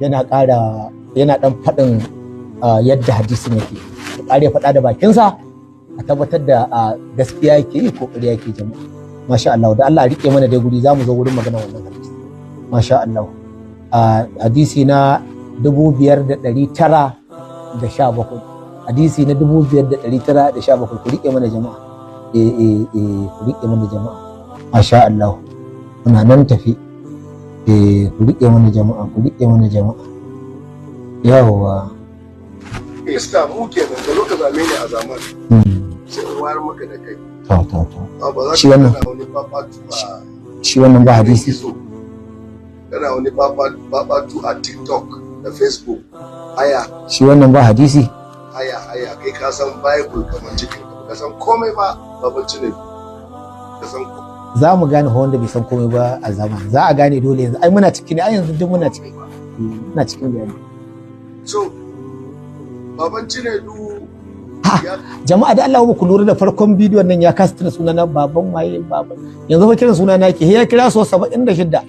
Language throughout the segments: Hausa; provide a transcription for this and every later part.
yana dan faɗin yadda hadisin yake ƙare faɗa da bakinsa a tabbatar da gaskiya yake yi ko ƙarya yake jama'a. Masha Allah, da Allah rike mana dai guri za mu zo wurin magana wannan hadisi. Masha Allah. Hadisi na 5917. Hadisi na 5917 ku rike mana jama'a. Ku rike mana jama'a. Masha Allah. Muna nan tafi. Ku rike mana jama'a, ku rike mana jama'a. Yawwa. Iska mu kenan da lokacin zame ne a zaman. Sai wayar maka da kai. Shi wannan ba hadisi. Kana wani babatu a TikTok da Facebook. Aya. Shi wannan ba hadisi. Aya kai ka san Bible kamar cikin ka san komai ba babanci ne. Ka san za mu gane wanda bai san komai ba a zaman. Za a gane dole yanzu. Ai muna cikin ai yanzu duk muna cikin. Muna cikin bayani. So babanci ne du jama'a da Allah ku lura da farkon bidiyon nan ya kasa tuna sunana baban waye baban yanzu fa kiran sunana yake ya kira so 76 ya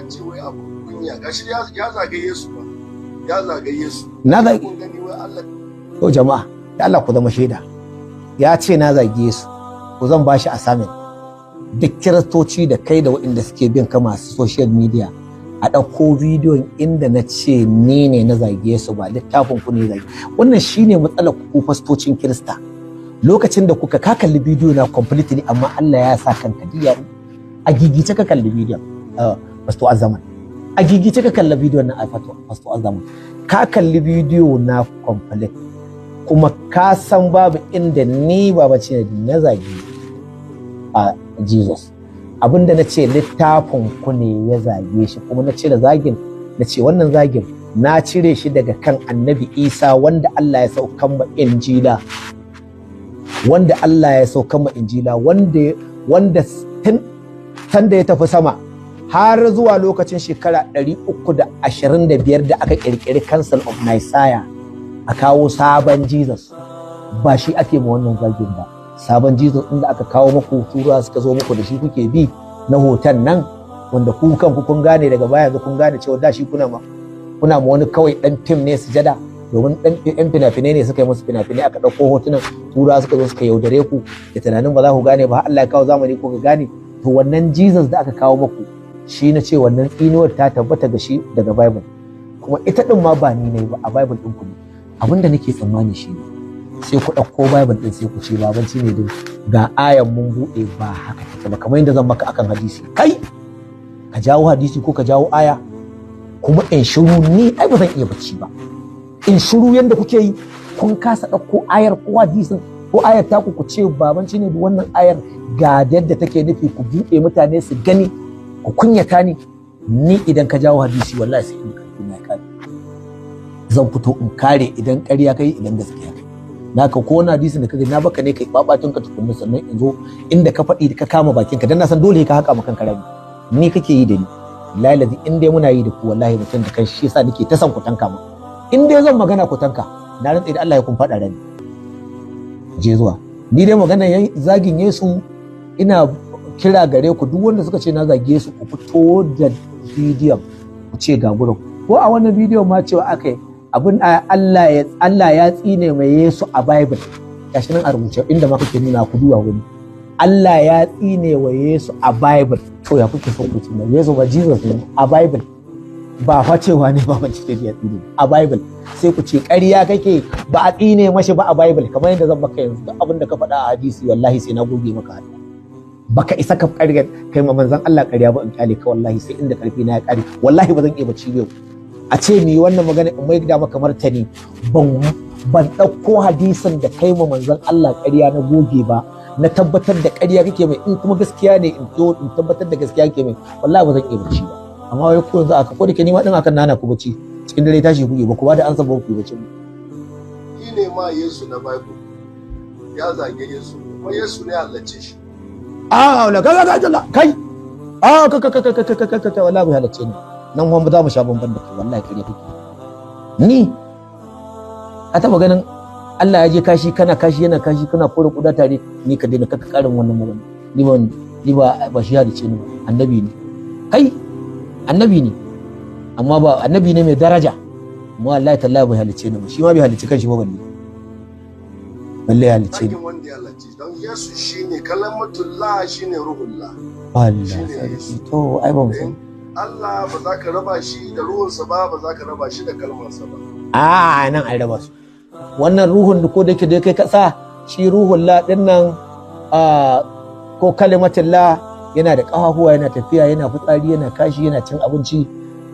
ce wai abu kunya gashi ya zage Yesu ba ya zage Yesu na zage kun gani wai Allah to jama'a da Allah ku zama shaida ya ce na zage Yesu ku zan bashi assignment duk kiristoci da kai da waɗanda suke bin ka masu social media a ɗauko bidiyon inda na ce ni ne na zage su ba littafin ku ne zage wannan shine matsalar ku fastocin kirista lokacin da kuka ka kalli bidiyo na completely amma Allah ya sa kanka diya a gigice ka kalli bidiyon fasto azaman a gigice ka kalli bidiyon na fasto azaman ka kalli bidiyo na complete kuma ka san babu inda ni baba ce na zage a Jesus abinda na ce littafin ku ne ya zage shi kuma na cire zagin na ce wannan zagin na cire shi daga kan annabi Isa wanda Allah ya saukan ma injila wanda tun da ya tafi sama har zuwa lokacin shekara 325 da aka kirkiri Council of Nicaea a kawo sabon Jesus ba shi ake ma wannan zagin ba sabon Jesus inda aka kawo muku tura suka zo muku da shi kuke bi na hoton nan wanda ku kanku kun gane daga baya yanzu kun gane cewa da shi kuna ma wani kawai dan fim ne sujada domin dan fina-finai ne suka yi musu fina-finai aka dauko hotunan tura suka zo suka yaudare ku da tunanin ba za ku gane ba Allah ya kawo zamani ko ka gane to wannan Jesus da aka kawo muku shi na ce wannan tsinuwar ta tabbata ga shi daga Bible kuma ita din ma ba ni ne ba a Bible din ku ne abinda nake tsammani shi ne sai ku ɗauko Bible ɗin sai ku ce babanci ne dai ga ayan mun buɗe ba haka take ba kamar yadda zan maka akan hadisi kai ka jawo hadisi ko ka jawo aya kuma in shiru ni ai ba zan iya bacci ba in shiru yanda kuke yi kun kasa ɗauko ayar ko hadisin ko ayar taku ku ce babanci ne da wannan ayar ga yadda take nufi ku buɗe mutane su gani ku kunyata ni idan ka jawo hadisi wallahi sai in karfi na kare zan fito in kare idan ƙarya kai idan gaskiya kai naka ko wani hadisin da kaga na baka ne kai babatun ka tukunna sannan in zo inda ka faɗi ka kama bakin ka dan na san dole ka haka maka rami ni kake yi da ni lalazi in dai muna yi da ku wallahi mutum da kai shi yasa nake ta san ku tanka mu in dai zan magana ku tanka na rantsa da Allah ya kun faɗa rani je zuwa ni dai magana zagin Yesu ina kira gare ku duk wanda suka ce na zage su ku fito da bidiyon ku ce ga gurin ko a wannan bidiyon ma cewa akai abin Allah ya tsine mai Yesu a Bible gashi nan a rubuce inda ma kake nuna ku duwa wani Allah ya tsine wa Yesu a Bible to ya kuke so ku tsine Yesu ba Jesus ne a Bible ba fa cewa ne ba ce ya tsine a Bible sai ku ce ƙarya kake ba a tsine mashi ba a Bible kamar yadda zan maka yanzu abin da ka faɗa a hadisi wallahi sai na goge maka hannu baka isa ka ƙarya kai ma manzon Allah ƙarya ba in kyale ka wallahi sai inda ƙarfi na ya ƙare wallahi ba zan iya bacci yau a ce mi wannan magana in mai da maka martani ban ɗauko hadisin da kai ma manzon Allah ƙarya na goge ba na tabbatar da ƙarya kake mai in kuma gaskiya ne in tabbatar da gaskiya kake mai wallahi ba zan iya bacci ba amma wai ko yanzu aka ko da ke nima din akan nana ku bacci cikin dare tashi kuke ba ku ba da ansa ba ku bacci shi ne ma Yesu na Bible ya zage Yesu kuma Yesu ne Allah ce shi wala kai ka wallahi bai halacce ni nan kuma za mu sha bamban da kai wallahi kare kake ni a taba ganin Allah ya je kashi kana kashi yana kashi kana kore kuda tare ni ka daina kaka karin wannan magana ni ba shi hadice ni annabi ne kai annabi ne amma ba annabi ne mai daraja, amma wallahi tallahi bai halicce ni ba, shi ma bai halicci kanshi ba balle halicce ni. Wanda ya halicce don Yesu shine kalamatullah, shine ruhullah. Allah to ai ba mu san. Allah ba za ka raba shi da ruhunsa ba, ba za ka raba shi da kalmarsa ba. A nan an raba su. Wannan ruhun da ko da ke da kai kasa shi ruhullah din nan ko kalimatullah yana da ƙafafuwa, yana tafiya, yana fitsari, yana kashi, yana cin abinci.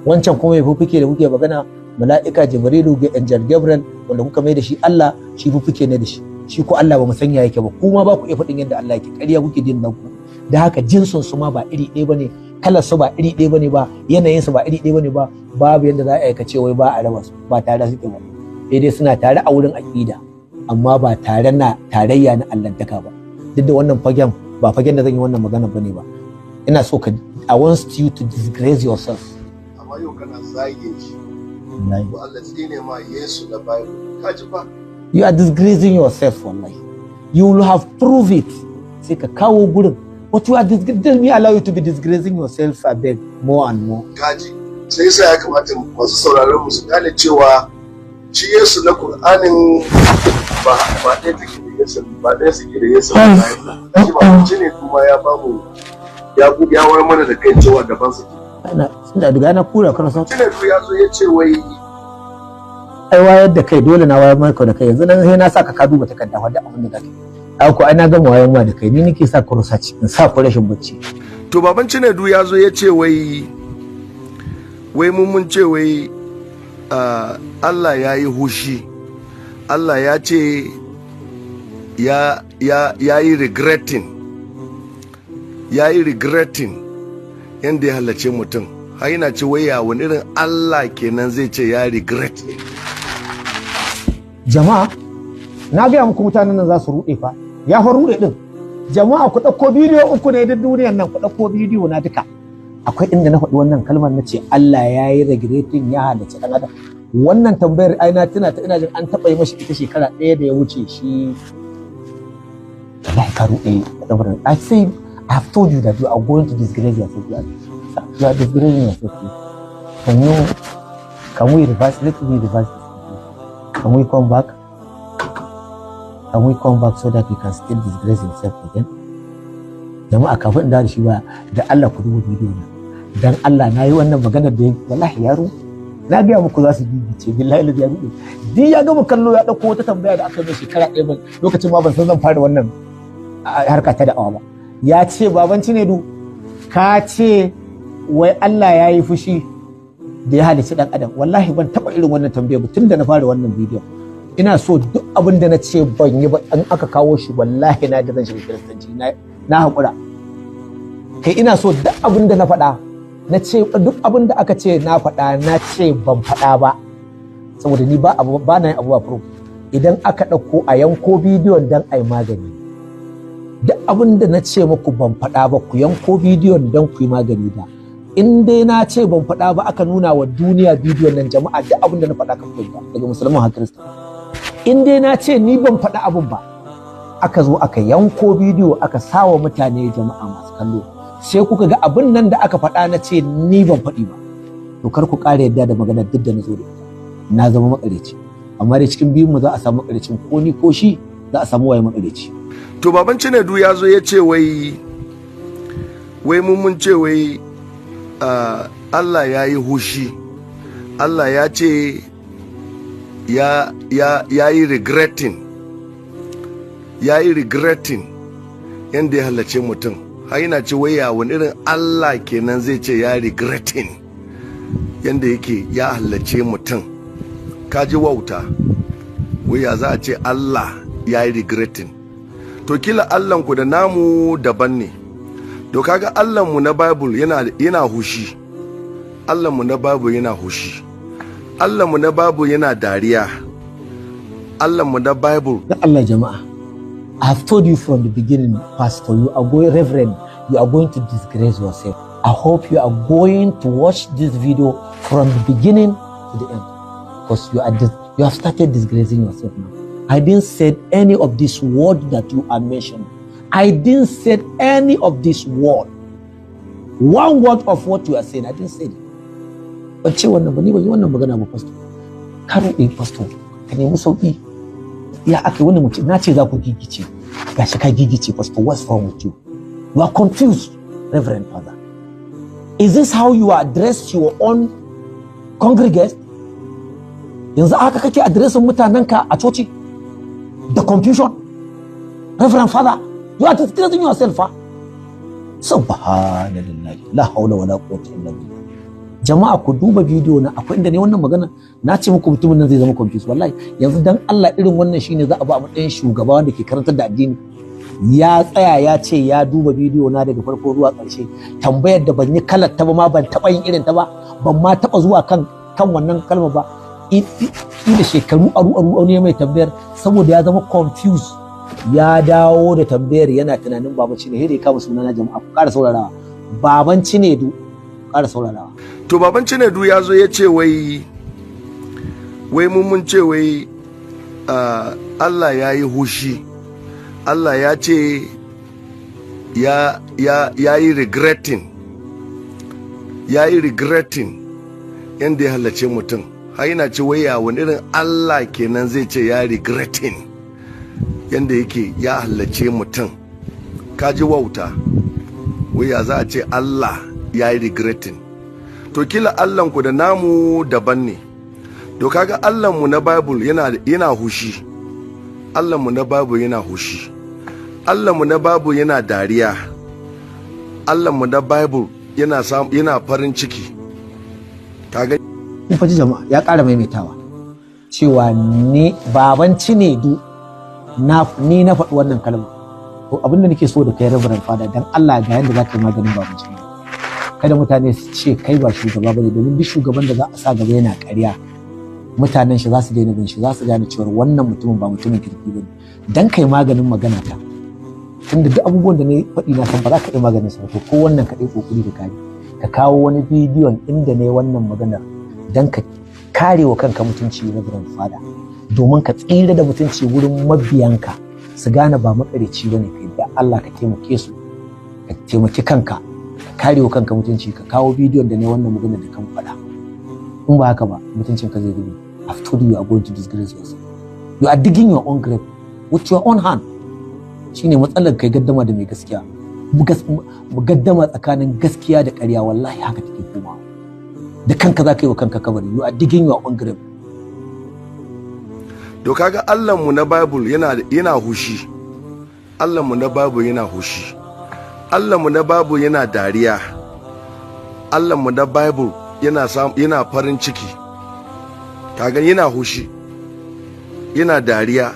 Wancan kuma ya fuffuke da kuke magana mala'ika Jibrilu ga Angel Gabriel wanda kuka mai da shi Allah, shi fuffuke ne da shi. Shi ko Allah ba mu sanya yake ba, kuma ba ku iya faɗin yadda Allah yake, ƙarya kuke din nan ku. Da haka jinsin su ma ba iri ɗaya bane, kalar su ba iri ɗaya bane ba, yanayin su ba iri ɗaya bane ba, babu yadda za a aikace wai ba a raba su, ba tare suke ba. Sai dai suna tare a wurin aƙida, amma ba tare na tarayya na Allahntaka ba. Duk da wannan fagen ba fagen da zan yi wannan magana bane ba. Ina so ka, I want you to disgrace yourself. Amma yau kana zage shi. Ko Allah tsine ma Yesu da Bible. Ka ji ba? You are disgracing yourself wallahi. You will have proved it. Sai ka kawo gurin. But you are disgracing, me allow you to be disgracing yourself a bit more and more. Kaji. Sai ya kamata masu sauraron mu su gane cewa shi Yesu na Qur'anin ba ɗaya take da Yesu, ba ɗaya suke da Yesu ba. Shi ba ce ne kuma ya bamu ya wayar mana da kai cewa daban suke. Suna duga na kura kana san. Tuna ya zo ya ce wai ai wayar da kai dole na wayar maka da kai, yanzu nan sai na saka ka duba takarda wadda abin da kake. Ai ko ai na gama wayar ma da kai, ni nake sa ku research in sa ku rashin bacci. To baban Cinedu ya zo ya ce wai mun ce wai Allah ya yi hushi, Allah ya ce ya yi regretting yadda ya halarce mutum. Har yana ce wai ya wani irin Allah kenan zai ce ya regret. Jama'a na gaya muku mutanen nan za su ruɗe fa, ya fa ruɗe din. Jama'a ku ɗauko bidiyo uku ne duk duniyar nan, ku ɗauko bidiyo na duka. Akwai inda na faɗi wannan kalmar na ce Allah ya yi regretting ya halarci ɗan adam. Wannan tambayar aina tana ta ina jin an taɓa yi mashi ita shekara ɗaya da ya wuce shi. Allah ka ruɗe. I say I have told you that you are going to disgrace yourself. You are disgracing yourself. Can we reverse? Let me reverse this. Can we come back? Can we come back so that you can still disgrace yourself again? Jama'a kafin da shi ba da Allah ku duba bidiyo na. Dan Allah na yi wannan magana da wallahi yaro. Na ga muku za su bibice billahi la yaro. Din ya ga mu kallo ya dauko wata tambaya da aka yi shekara ɗaya ba lokacin ma ban san zan fara wannan harka ta da'awa ba. Ya ce baban Cinedu ka ce wai Allah ya yi fushi da ya halicci dan adam. Wallahi ban taba irin wannan tambaya ba tun da na fara wannan bidiyo. Ina so duk abin da na ce ban yi ba an aka kawo shi wallahi na da zan shiga kiristanci na haƙura. Kai ina so duk abin da na faɗa na ce duk abin da aka ce na faɗa na ce ban faɗa ba saboda ni ba na yin abu ba proof. Idan aka ɗauko a yanko bidiyon dan ai magani, duk abin da na ce muku ban faɗa ba ku yanko bidiyon dan ku yi magani da. In dai na ce ban faɗa ba aka nuna wa duniya bidiyon nan jama'a duk abin da na faɗa kan ba daga musulman har kirista. In dai na ce ni ban faɗa abin ba aka zo aka yanko bidiyo aka sawa mutane jama'a masu kallo sai kuka ga abin nan da aka faɗa na ce ni ban faɗi ba, to kar ku ƙara yadda da maganar duk da na zo da ita. Na zama makareci, amma dai cikin biyun mu za a samu makarecin ko ni ko shi za a samu waye makareci. To baban Cinedu ya zo ya ce wai mun ce wai Allah ya yi hushi, Allah ya ce ya yi regretting yadda ya halarce mutum. Har yana ce wai ya wani irin Allah kenan zai ce ya regretting yadda yake ya halarce mutum. Kaji wauta, wai ya za a ce Allah ya yi regretting. To kila Allahnku da namu daban ne. To kaga Allahnmu na Bible yana hushi. Allahnmu na Bible yana hushi. Allahnmu na Bible yana dariya. Allahnmu na Bible. Allah jama'a. I have told you from the beginning, Pastor, Reverend, you are going to disgrace yourself. I hope you are going to watch this video from the beginning to the end. Because you have started disgracing yourself now. I didn't say any of this word that you are mentioning. I didn't say any of this word. One word of what you are saying, I didn't say it. ban ce wannan ba, ni ban yi wannan magana ba pastor. Ka ruɗe pastor, ka nemi sauki. Ya aka wani mutum na ce za ku gigice, gashi ka gigice pastor, what's wrong with you? You are confused, Reverend Father. Is this how you address your own congregants? Yanzu haka kake addressin mutanenka a coci? The confusion? Reverend Father, you are disgracing yourself, huh? Subhanallah, la haula wala quwwata illa billah. Jama'a ku duba bidiyo na, akwai inda ne wannan magana na ce muku mutumin nan zai zama confused. Wallahi yanzu dan Allah irin wannan shine za a ba mu ɗayan shugaba wanda ke karantar da addini. Ya tsaya ya ce ya duba bidiyo na daga farko zuwa ƙarshe, tambayar da ban yi kalar ta ba ma, ban taɓa yin irin ta ba, ban ma taɓa zuwa kan wannan kalma ba. Da shekaru aru ne mai tambayar, saboda ya zama confused ya dawo da tambayar yana tunanin baban Cinedu. Ya kama sunana. Jama'a ku ƙara saurarawa, baban Cinedu, ƙara saurarawa. To baban Cinedu ya zo ya ce wai mun ce wai Allah ya yi hushi, Allah ya ce ya yi regretting yadda ya halarce mutum. Har yana ce wai ya wani irin Allah kenan zai ce ya regretting yadda yake ya halarce mutum. Ka ji wauta, wai ya za a ce Allah ya yi regretting? To kila Allahnku da namu daban ne. To kaga Allahnmu na Bible yana hushi, Allahnmu na Bible yana hushi, Allahnmu na Bible yana dariya, Allahnmu na Bible yana farin ciki. Kaga kun faji jama'a ya ƙara maimaitawa cewa ni baban Cinedu ni na faɗi wannan kalma. To abinda nake so da kai Reverend Father, dan Allah ga yanda za ka yi maganin baban Cinedu. Kada mutane su ce kai ba shugaba bane, domin duk shugaban da za a sa gaba yana ƙarya, mutanen shi za su daina bin shi, za su gane cewa wannan mutumin ba mutumin kirki bane. Dan kai maganin magana ta, tunda duk abubuwan da na faɗi na san ba za ka yi maganin sa, to ko wannan ka ɗai kokari da kare ka kawo wani bidiyon inda ne wannan maganar, dan ka kare wa kanka mutunci Reverend Father, domin ka tsira da mutunci wurin mabiyanka su gane ba makareci bane kai. Da Allah ka taimake su, ka taimaki kanka, kare wa kanka mutunci, ka kawo bidiyon da ne wannan magana da kan faɗa. In ba haka ba mutuncin ka zai zube. I've told you are going to disgrace yourself. You are digging your own grave with your own hand. Shine matsalar kai gaddama da mai gaskiya. Gaddama tsakanin gaskiya da ƙarya, wallahi haka take komawa. Da kanka za ka yi wa kanka kabari. You are digging your own grave. To kaga Allahnmu na Bible yana hushi, Allahnmu na Bible yana hushi, Allahnmu na Bible yana dariya, Allahnmu na Bible yana farin ciki. Kaga yana hushi, yana dariya,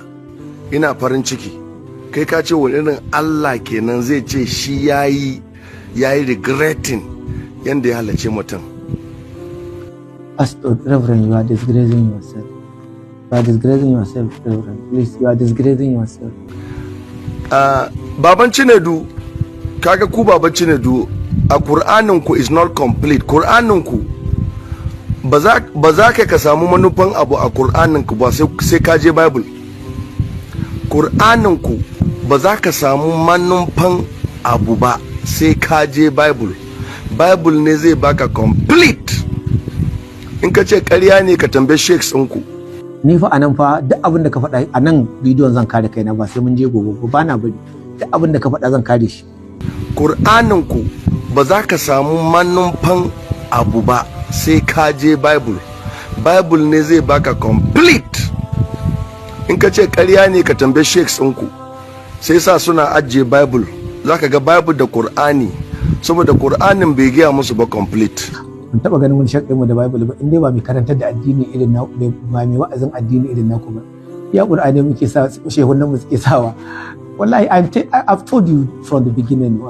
yana farin ciki. Kai ka ce wani irin Allah kenan zai ce shi yayi regretting yanda ya halarce mutum. Pastor Reverend, you are disgracing yourself. You are disgracing yourself, Reverend. Please, you are disgracing yourself. Baban Cinedu, kaga ku baban Cinedu, a Qur'aninku is not complete. Qur'aninku ba za ka samu manufan abu a Qur'aninku ba sai ka je Bible. Qur'aninku ba za ka samu manufan abu ba sai ka je Bible. Bible ne zai baka complete. In ka ce ƙarya ne ka tambaye sheikhs ɗinku. Ni fa anan fa duk abin da ka faɗa a nan bidiyon zan kare kaina, ba sai mun je gobe ba na bari. Duk abin da ka faɗa zan kare shi. Qur'aninku ba za ka samu manufan abu ba sai ka je Bible. Bible ne zai baka complete. In ka ce ƙarya ne ka tambaye sheikhs ɗinku. Sai sa suna ajiye Bible. Za ka ga Bible da Qur'ani, saboda Qur'anin bai gaya musu ba complete. Mun taɓa ganin wani shakka mu da Bible ba, in dai ba mai karantar da addini irin na, ba mai wa'azin addini irin na kuma. Ya Qur'ani muke sa, shehunan mu suke sawa. Wallahi I've told you from the beginning,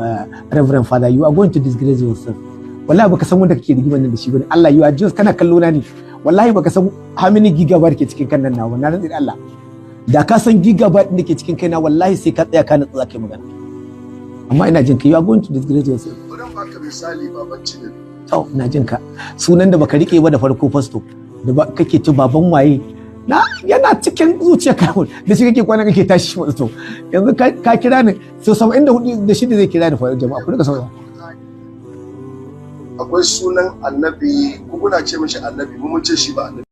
Reverend Father, you are going to disgrace yourself. Wallahi baka san wanda kake rigimar nan da shi bane. Allah, you are just kana kallo na ne. Wallahi baka san how many gigabyte ke cikin kan nan nawa. Na rantsi da Allah. Da ka san gigabyte din da ke cikin kaina, wallahi sai ka tsaya ka natsu zaka yi magana. Amma ina jin ka, you are going to disgrace yourself. Bari baka misali baban Cinedu. To ina jin ka. Sunan da baka rike ba da farko pastor, da kake ci baban waye. Na yana cikin zuciya ka, da shi kake kwana kake tashi pastor. Yanzu ka kira ni so 74 da shi zai kira ni fa jama'a. Ku rika saurara. akwai sunan annabi, kuna ce mishi annabi, mun ce shi ba annabi.